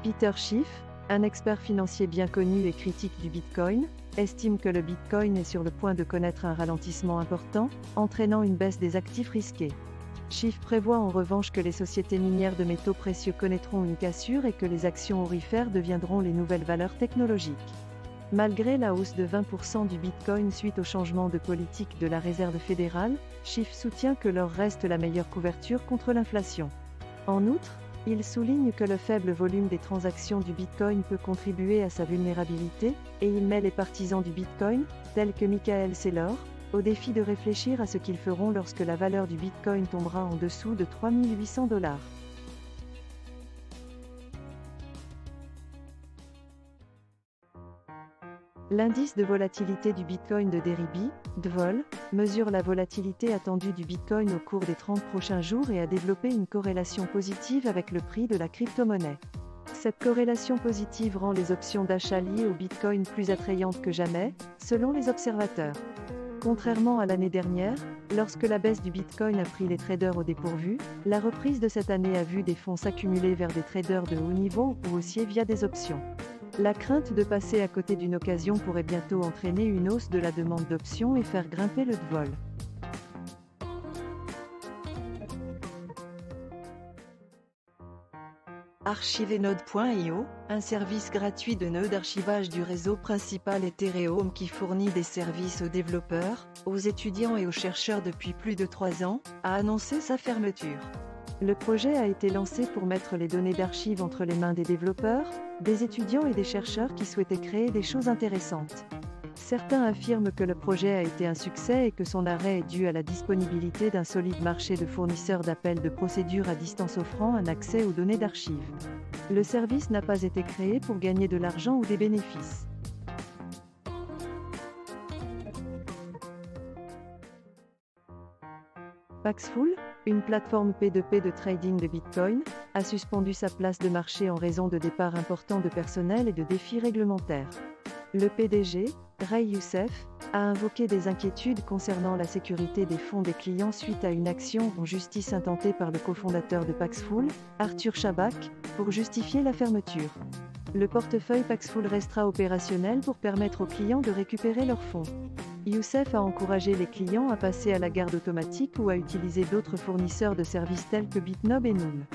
Peter Schiff, un expert financier bien connu et critique du Bitcoin, estime que le Bitcoin est sur le point de connaître un ralentissement important, entraînant une baisse des actifs risqués. Schiff prévoit en revanche que les sociétés minières de métaux précieux connaîtront une cassure et que les actions aurifères deviendront les nouvelles valeurs technologiques. Malgré la hausse de 20% du Bitcoin suite au changement de politique de la Réserve fédérale, Schiff soutient que l'or reste la meilleure couverture contre l'inflation. En outre, il souligne que le faible volume des transactions du Bitcoin peut contribuer à sa vulnérabilité, et il met les partisans du Bitcoin, tels que Michael Saylor, au défi de réfléchir à ce qu'ils feront lorsque la valeur du Bitcoin tombera en dessous de 3 800 $. L'indice de volatilité du Bitcoin de Deribit, DVOL, mesure la volatilité attendue du Bitcoin au cours des 30 prochains jours et a développé une corrélation positive avec le prix de la crypto-monnaie. Cette corrélation positive rend les options d'achat liées au Bitcoin plus attrayantes que jamais, selon les observateurs. Contrairement à l'année dernière, lorsque la baisse du Bitcoin a pris les traders au dépourvu, la reprise de cette année a vu des fonds s'accumuler vers des traders de haut niveau ou haussiers via des options. La crainte de passer à côté d'une occasion pourrait bientôt entraîner une hausse de la demande d'options et faire grimper le DVOL. Archivenode.io, un service gratuit de nœud d'archivage du réseau principal Ethereum qui fournit des services aux développeurs, aux étudiants et aux chercheurs depuis plus de 3 ans, a annoncé sa fermeture. Le projet a été lancé pour mettre les données d'archives entre les mains des développeurs, des étudiants et des chercheurs qui souhaitaient créer des choses intéressantes. Certains affirment que le projet a été un succès et que son arrêt est dû à la disponibilité d'un solide marché de fournisseurs d'appels de procédure à distance offrant un accès aux données d'archives. Le service n'a pas été créé pour gagner de l'argent ou des bénéfices. Paxful, une plateforme P2P de trading de Bitcoin, a suspendu sa place de marché en raison de départs importants de personnel et de défis réglementaires. Le PDG, Ray Youssef, a invoqué des inquiétudes concernant la sécurité des fonds des clients suite à une action en justice intentée par le cofondateur de Paxful, Arthur Chabak, pour justifier la fermeture. Le portefeuille Paxful restera opérationnel pour permettre aux clients de récupérer leurs fonds. Youssef a encouragé les clients à passer à la garde automatique ou à utiliser d'autres fournisseurs de services tels que Bitnob et Noon.